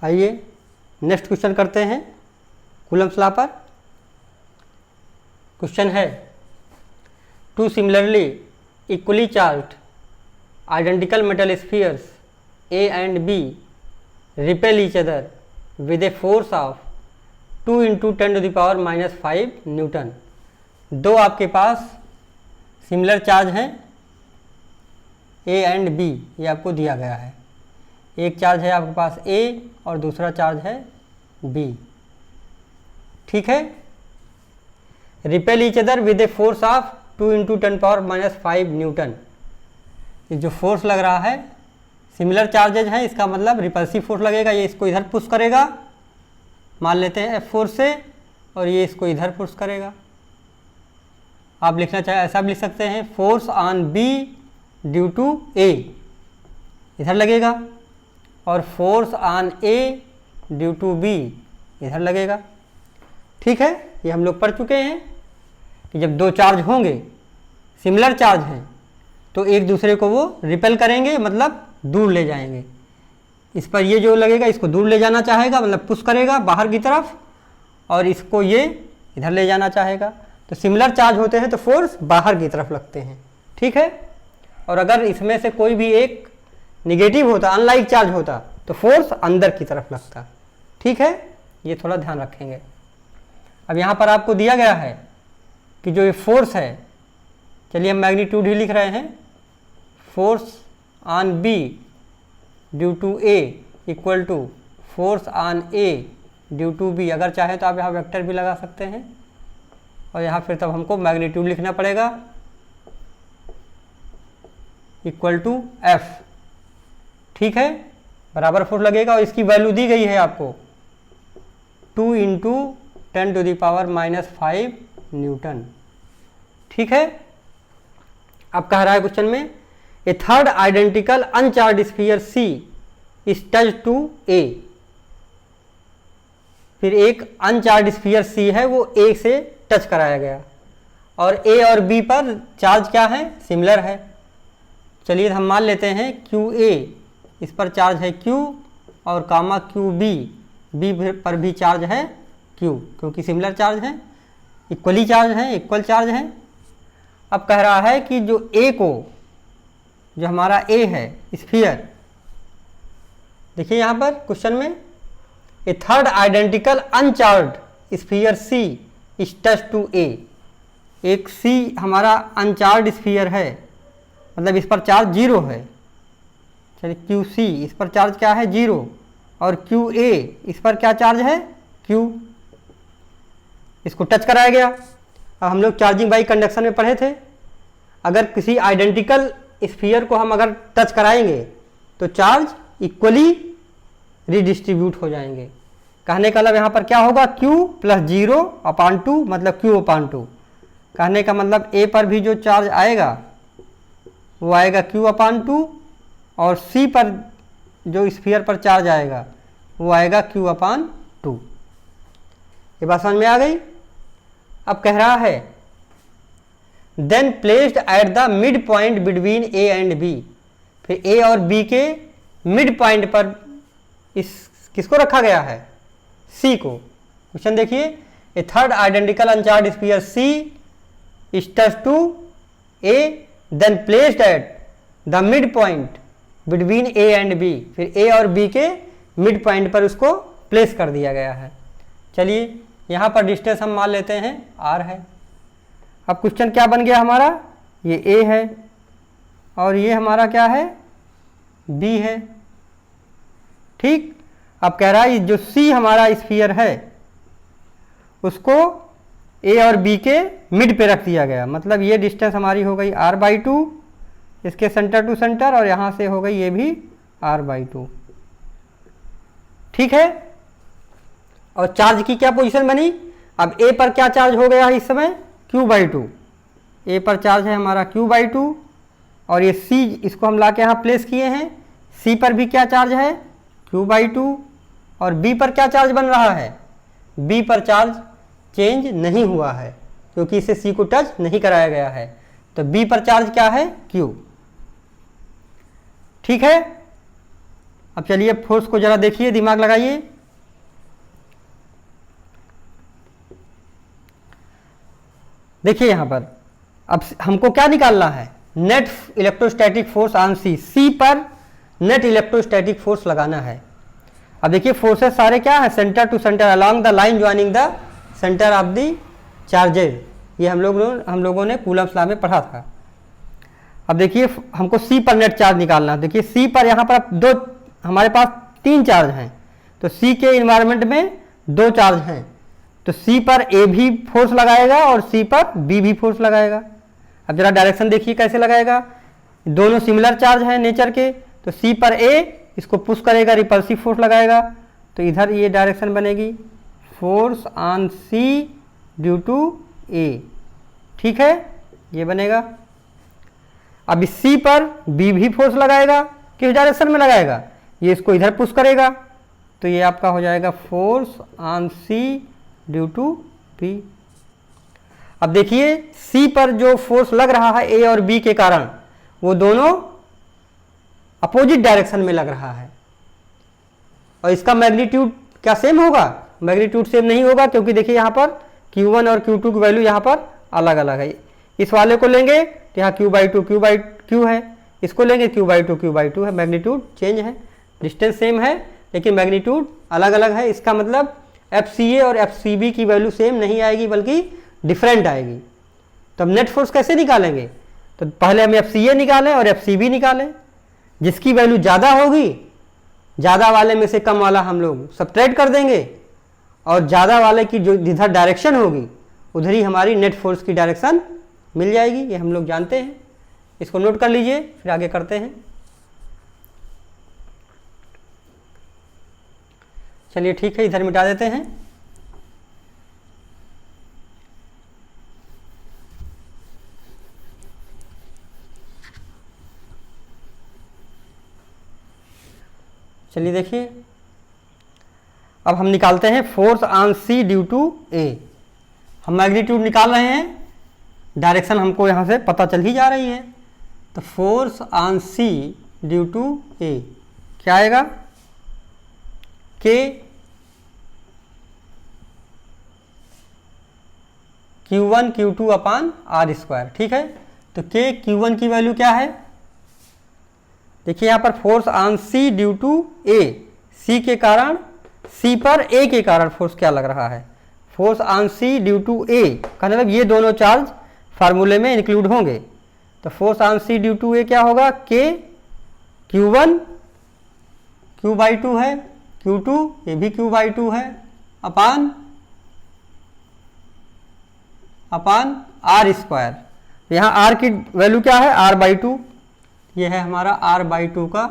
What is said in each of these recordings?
आइए next question करते हैं कूलम्ब्स लॉ पर। क्वेश्चन है, two similarly equally charged identical metal spheres A and B repel each other with a force of 2 × 10⁻⁻5 Newton. दो आपके पास similar charge हैं A and B, ये आपको दिया गया है। एक चार्ज है आपके पास A और दूसरा चार्ज है B, ठीक है। Repel each other with a force of 2 × 10⁻⁵ Newton. ये जो फोर्स लग रहा है, सिमिलर चार्जेज हैं, इसका मतलब रिपल्सिव फोर्स लगेगा। ये इसको इधर पुश करेगा, मान लेते हैं F फोर्स से, और ये इसको इधर पुश करेगा। आप लिखना चाहे ऐसा भी लिख सकते हैं, force on B due to A इधर लगेगा और force on A due to B इधर लगेगा, ठीक है। ये हम लोग पढ़ चुके हैं कि जब दो चार्ज होंगे, सिमिलर चार्ज हैं, तो एक दूसरे को वो रिपेल करेंगे, मतलब दूर ले जाएंगे। इस पर ये जो लगेगा इसको दूर ले जाना चाहेगा, मतलब पुश करेगा बाहर की तरफ, और इसको ये इधर ले जाना चाहेगा। तो सिमिलर चार्ज होते हैं तो फोर्स बाहर की तरफ लगते हैं, ठीक है। और अगर इसमें से कोई भी एक निगेटिव होता, अनलाइक चार्ज होता, तो फोर्स अंदर की तरफ लगता, ठीक है। ये थोड़ा ध्यान रखेंगे। अब यहाँ पर आपको दिया गया है कि जो ये फोर्स है, चलिए हम मैग्नीट्यूड ही लिख रहे हैं, force on B due to A equal to force on A due to B। अगर चाहे तो आप यहाँ वेक्टर भी लगा सकते हैं, और यहाँ फिर तब हमको मैग्नीट्यूड लिखना पड़ेगा, इक्वल टू F, ठीक है। बराबर फोर्स लगेगा, और इसकी वैल्यू दी गई है आपको 2 × 10⁻⁵ न्यूटन, ठीक है। अब कह रहा है क्वेश्चन में, a third identical uncharged sphere C is touch to A। फिर एक अनचार्ज स्फीयर C है, वो A से टच कराया गया, और A और B पर चार्ज क्या है, सिमिलर है। चलिए हम मान लेते हैं QA, इस पर चार्ज है Q, और कामा QB, B पर भी चार्ज है Q, क्योंकि सिमिलर चार्ज है, इक्वली चार्ज है, इक्वल चार्ज है। अब कह रहा है कि जो A को, जो हमारा A है स्फीयर, देखिए यहाँ पर क्वेश्चन में, a third identical uncharged sphere C is touch to A। एक C हमारा अनचार्ज स्फीयर है, मतलब इस पर चार्ज 0 है। चलिए QC, इस पर चार्ज क्या है, 0, और QA, इस पर क्या चार्ज है, Q। इसको टच कराया गया। अब हम लोग चार्जिंग बाई कंडक्शन में पढ़े थे, अगर किसी आइडेंटिकल स्फीयर को हम अगर टच कराएंगे तो चार्ज इक्वली रिडिस्ट्रीब्यूट हो जाएंगे। कहने का मतलब यहाँ पर क्या होगा, Q + 0/2, मतलब Q/2। कहने का मतलब A पर भी जो चार्ज आएगा वो आएगा Q/2, और C पर जो स्फीयर पर चार्ज आएगा वो आएगा Q/2। ये बात समझ में आ गई। अब कह रहा है, then placed at the mid point between A and B। फिर A और B के मिड पॉइंट पर इस किसको रखा गया है, C को। क्वेश्चन देखिए, a third identical uncharged sphere C is touch to A, then placed at the mid point between A and B। फिर A और B के मिड पॉइंट पर उसको प्लेस कर दिया गया है। चलिए यहाँ पर डिस्टेंस हम मान लेते हैं R है। अब क्वेश्चन क्या बन गया हमारा, ये A है और ये हमारा क्या है, B है, ठीक। अब कह रहा है जो C हमारा स्फीयर है उसको A और B के मिड पे रख दिया गया, मतलब ये डिस्टेंस हमारी हो गई R/2, इसके सेंटर टू सेंटर, और यहाँ से हो गई ये भी R/2, ठीक है। और चार्ज की क्या पोजीशन बनी, अब A पर क्या चार्ज हो गया है इस समय, Q/2। A पर चार्ज है हमारा Q/2, और ये C, इसको हम ला के यहाँ प्लेस किए हैं। C पर भी क्या चार्ज है, Q/2, और B पर क्या चार्ज बन रहा है, B पर चार्ज चेंज नहीं हुआ है, क्योंकि इसे C को टच नहीं कराया गया है। तो B पर चार्ज क्या है, Q, ठीक है। अब चलिए फोर्स को जरा देखिए, दिमाग लगाइए। देखिए यहाँ पर अब हमको क्या निकालना है, नेट इलेक्ट्रोस्टैटिक फोर्स ऑन सी, सी पर नेट इलेक्ट्रोस्टैटिक फोर्स लगाना है। अब देखिए फोर्सेस सारे क्या है, centre to centre along the line joining the centre of the charges, ये हम लोगों ने कूलम्ब्स लॉ में पढ़ा था। अब देखिए हमको सी पर नेट चार्ज निकालना है। देखिए सी पर यहाँ पर दो, हमारे पास 3 चार्ज हैं, तो सी के इन्वायरमेंट में 2 चार्ज हैं, तो सी पर ए भी फोर्स लगाएगा और सी पर बी भी फोर्स लगाएगा। अब जरा डायरेक्शन देखिए कैसे लगाएगा, दोनों सिमिलर चार्ज हैं नेचर के, तो सी पर ए इसको पुश करेगा, रिपल्सिव फोर्स लगाएगा, तो इधर ये डायरेक्शन बनेगी force on C due to A, ठीक है, ये बनेगा। अब इस सी पर बी भी फोर्स लगाएगा, किस डायरेक्शन में लगाएगा, ये इसको इधर पुश करेगा, तो ये आपका हो जाएगा force on C due to B. अब देखिए सी पर जो फोर्स लग रहा है ए और बी के कारण, वो दोनों अपोजिट डायरेक्शन में लग रहा है, और इसका मैग्नीट्यूड क्या सेम होगा, मैग्नीट्यूड सेम नहीं होगा, क्योंकि देखिए यहाँ पर Q1 और Q2 की वैल्यू यहाँ पर अलग अलग है। इस वाले को लेंगे तो यहाँ Q/2 है, इसको लेंगे Q/2 है, मैग्नीट्यूड चेंज है, डिस्टेंस सेम है लेकिन मैग्नीट्यूड अलग अलग है। इसका मतलब FCA और FCB की वैल्यू सेम नहीं आएगी बल्कि डिफरेंट आएगी। तो अब नेट फोर्स कैसे निकालेंगे, तो पहले हम FCA निकालें और FCB निकालें, जिसकी वैल्यू ज़्यादा होगी ज़्यादा वाले में से कम वाला हम लोग सब्ट्रैक्ट कर देंगे, और ज़्यादा वाले की जो जिधर डायरेक्शन होगी उधर ही हमारी नेट फोर्स की डायरेक्शन मिल जाएगी, ये हम लोग जानते हैं। इसको नोट कर लीजिए, फिर आगे करते हैं। चलिए ठीक है, इधर मिटा देते हैं। चलिए देखिए अब हम निकालते हैं force on C due to A. हम मैग्नीट्यूड निकाल रहे हैं, डायरेक्शन हमको यहाँ से पता चल ही जा रही है, तो force on C due to A क्या आएगा, के Q1 Q2 अपान आर स्क्वायर, ठीक है। तो के Q1 की वैल्यू क्या है, देखिए यहाँ पर force on C due to A, C के कारण, सी पर ए के कारण फोर्स क्या लग रहा है, force on C due to A का मतलब ये दोनों चार्ज फार्मूले में इंक्लूड होंगे। तो force on C due to A क्या होगा, के Q1 Q/2 है, Q2 ये भी Q/2 है, अपान आर स्क्वायर। यहाँ आर की वैल्यू क्या है, R/2, ये है हमारा R/2 का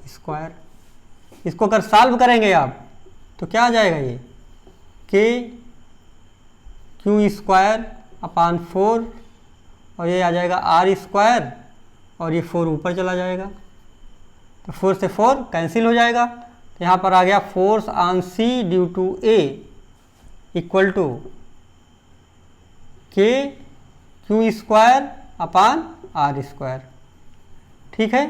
स्क्वायर। इसको अगर सॉल्व करेंगे आप तो क्या आ जाएगा, ये के Q² अपान 4, और ये आ जाएगा R स्क्वायर, और ये 4 ऊपर चला जाएगा, तो 4 से 4 कैंसिल हो जाएगा। तो यहाँ पर आ गया force on C due to A equal to k Q² upon R square, ठीक है।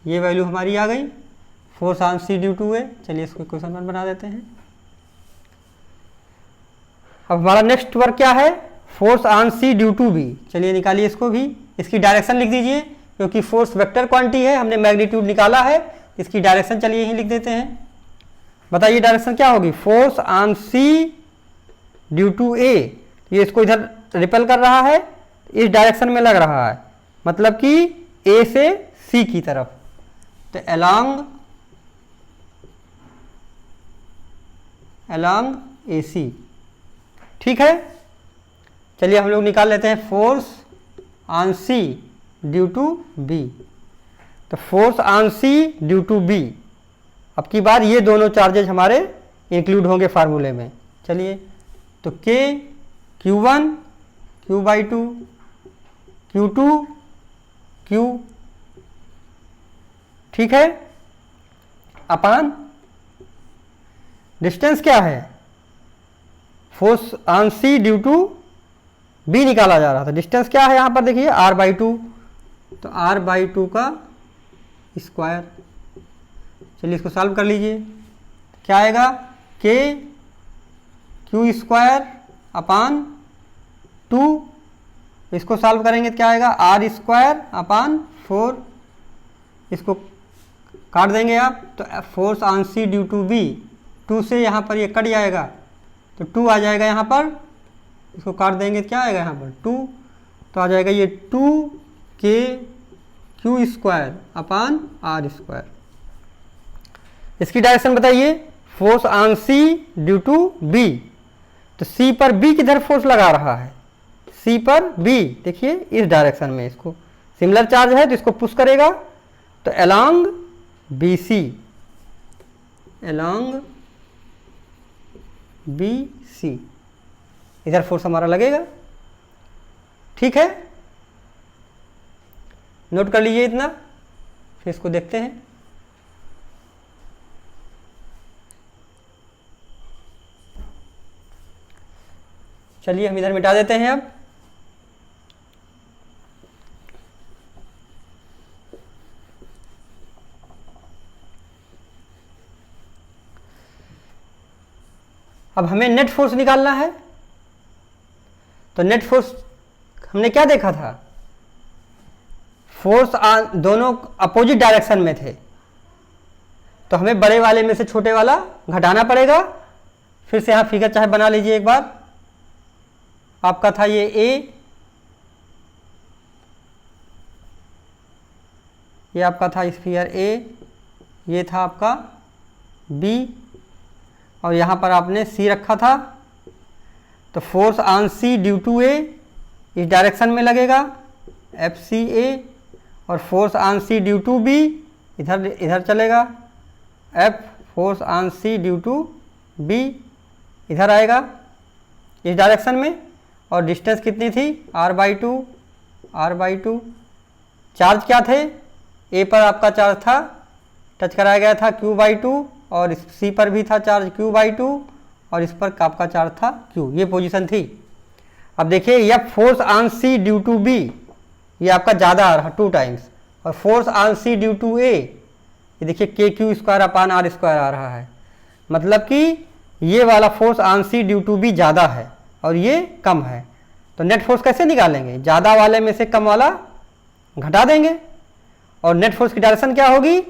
ये वैल्यू हमारी आ गई force on C due to A. चलिए इसको क्वेश्चन 1 बना देते हैं। अब हमारा नेक्स्ट वर्क क्या है, force on C due to B. चलिए निकालिए इसको भी, इसकी डायरेक्शन लिख दीजिए, क्योंकि फोर्स वेक्टर क्वांटिटी है, हमने मैग्नीट्यूड निकाला है, इसकी डायरेक्शन चलिए यहीं लिख देते हैं। बताइए डायरेक्शन क्या होगी, force on C due to A, ये इसको इधर रिपेल कर रहा है, इस डायरेक्शन में लग रहा है, मतलब कि ए से सी की तरफ, तो अलोंग ए सी, ठीक है। चलिए हम लोग निकाल लेते हैं force on C due to B. तो force on C due to B, अब की बार ये दोनों चार्जेज हमारे इंक्लूड होंगे फार्मूले में। चलिए तो के Q1 Q/2, Q2 Q, ठीक है, अपान डिस्टेंस क्या है, force on C due to B निकाला जा रहा था, डिस्टेंस क्या है यहाँ पर देखिए R/2, तो R/2 का स्क्वायर। चलिए इसको सॉल्व कर लीजिए। क्या आएगा, के क्यू स्क्वायर अपान 2, इसको सॉल्व करेंगे तो क्या आएगा, आर स्क्वायर अपान 4, इसको काट देंगे आप तो force on C due to B, 2 से यहाँ पर ये कट जाएगा तो 2 आ जाएगा यहाँ पर, इसको काट देंगे तो क्या आएगा यहाँ पर 2, तो आ जाएगा ये 2 k q square upon r square. इसकी डायरेक्शन बताइए, force on C due to B, तो सी पर बी किधर फोर्स लगा रहा है, सी पर बी, देखिए इस डायरेक्शन में, इसको सिमिलर चार्ज है तो इसको पुश करेगा तो along B C, along B C इधर फोर्स हमारा लगेगा। ठीक है, नोट कर लीजिए इतना, फिर इसको देखते हैं। चलिए हम इधर मिटा देते हैं। अब हमें नेट फोर्स निकालना है, तो नेट फोर्स हमने क्या देखा था, फोर्स दोनों अपोजिट डायरेक्शन में थे, तो हमें बड़े वाले में से छोटे वाला घटाना पड़ेगा। फिर से यहाँ फिगर चाहे बना लीजिए एक बार, आपका था ये ए, ये आपका था स्फीयर ए, ये था आपका बी, और यहाँ पर आपने सी रखा था, तो force on C due to A इस डायरेक्शन में लगेगा एफ सी ए, और force on C due to B इधर इधर चलेगा F force on C due to B इधर आएगा इस डायरेक्शन में, और डिस्टेंस कितनी थी r/2, r/2। चार्ज क्या थे, ए पर आपका चार्ज था, टच कराया गया था q/2, और सी पर भी था चार्ज q/2, और इस पर आपका चार्ज था q, ये पोजीशन थी। अब देखिए यह force on C due to B, ये आपका ज़्यादा आ रहा 2 टाइम्स, और force on C due to A, ये देखिए k q square upon r square आ रहा है, मतलब कि ये वाला force on C due to B ज़्यादा है और ये कम है। तो नेट फोर्स कैसे निकालेंगे, ज़्यादा वाले में से कम वाला घटा देंगे, और नेट फोर्स की डायरेक्शन क्या होगी,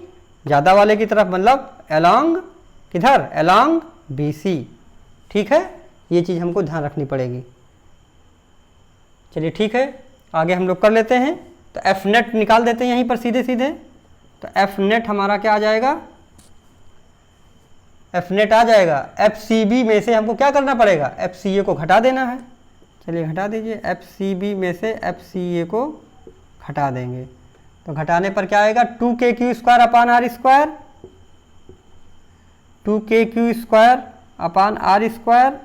ज़्यादा वाले की तरफ, मतलब अलोंग किधर, अलोंग बी सी। ठीक है, ये चीज़ हमको ध्यान रखनी पड़ेगी। चलिए ठीक है, आगे हम लोग कर लेते हैं। तो एफ नेट निकाल देते हैं यहीं पर सीधे सीधे, तो एफ नेट हमारा क्या आ जाएगा, एफ नेट आ जाएगा एफ सी बी में से हमको क्या करना पड़ेगा, एफ सी ए को घटा देना है। चलिए घटा दीजिए, एफ सी बी में से एफ सी ए को घटा देंगे, तो घटाने पर क्या आएगा, 2k q square upon r square, 2k q square upon r square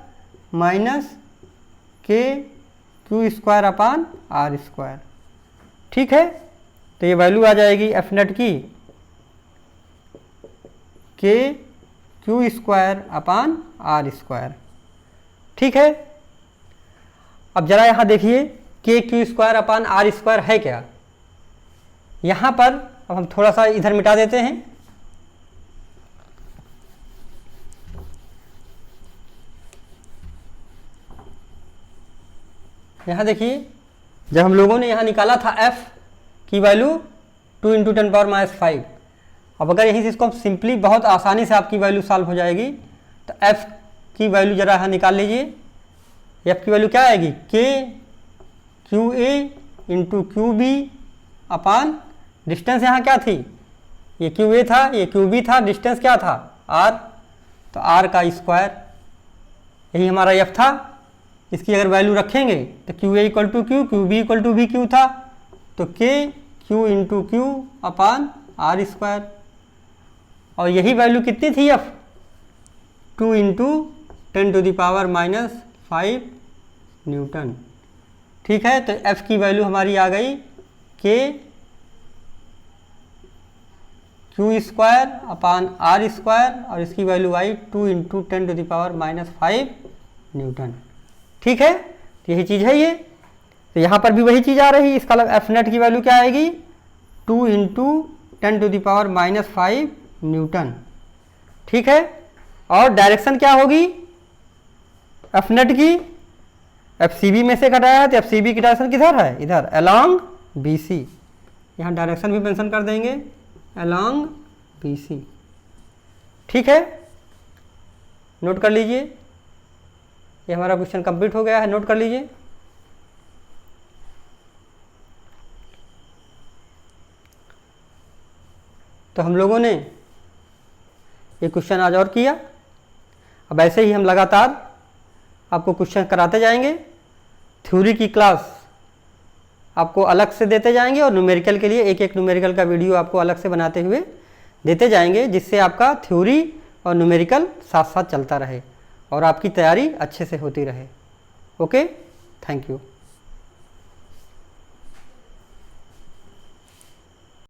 minus k q square upon r square. ठीक है, तो ये वैल्यू आ जाएगी एफ नेट की k q square upon r square. ठीक है, अब जरा यहाँ देखिए k q square upon r square है क्या, यहाँ पर अब हम थोड़ा सा इधर मिटा देते हैं। यहाँ देखिए जब हम लोगों ने यहाँ निकाला था f की वैल्यू 2 × 10⁻⁵, अब अगर यहीं से इसको हम सिंपली बहुत आसानी से आपकी वैल्यू सॉल्व हो जाएगी, तो f की वैल्यू जरा यहाँ निकाल लीजिए। f की वैल्यू क्या आएगी, k q A into q B upon distance यहाँ क्या थी, ये क्यू ए था, ये क्यू बी था, डिस्टेंस क्या था r, तो r का स्क्वायर, यही हमारा f था। इसकी अगर वैल्यू रखेंगे तो q A equal to q, q B equal to भी क्यू था, तो k q into q upon r square, और यही वैल्यू कितनी थी f, 2 × 10⁻⁵ न्यूटन। ठीक है, तो f की वैल्यू हमारी आ गई k q square upon r square, और इसकी वैल्यू आई 2 × 10⁻⁵ न्यूटन। ठीक है, तो यही चीज़ है ये, तो यहाँ पर भी वही चीज़ आ रही। इसका एफ नेट की वैल्यू क्या आएगी, 2 × 10⁻⁵ न्यूटन। ठीक है, और डायरेक्शन क्या होगी एफ नेट की, एफ सी बी में से घटाया है तो एफ सी बी की डायरेक्शन किधर है, इधर अलोंग बी सी। यहाँ डायरेक्शन भी मेंशन कर देंगे अलोंग बी सी। ठीक है, नोट कर लीजिए, ये हमारा क्वेश्चन कंप्लीट हो गया है, नोट कर लीजिए। तो हम लोगों ने ये क्वेश्चन आज और किया। अब ऐसे ही हम लगातार आपको क्वेश्चन कराते जाएंगे, थ्योरी की क्लास आपको अलग से देते जाएंगे और न्यूमेरिकल के लिए एक एक न्यूमेरिकल का वीडियो आपको अलग से बनाते हुए देते जाएंगे, जिससे आपका थ्योरी और न्यूमेरिकल साथ साथ चलता रहे और आपकी तैयारी अच्छे से होती रहे। Okay, thank you.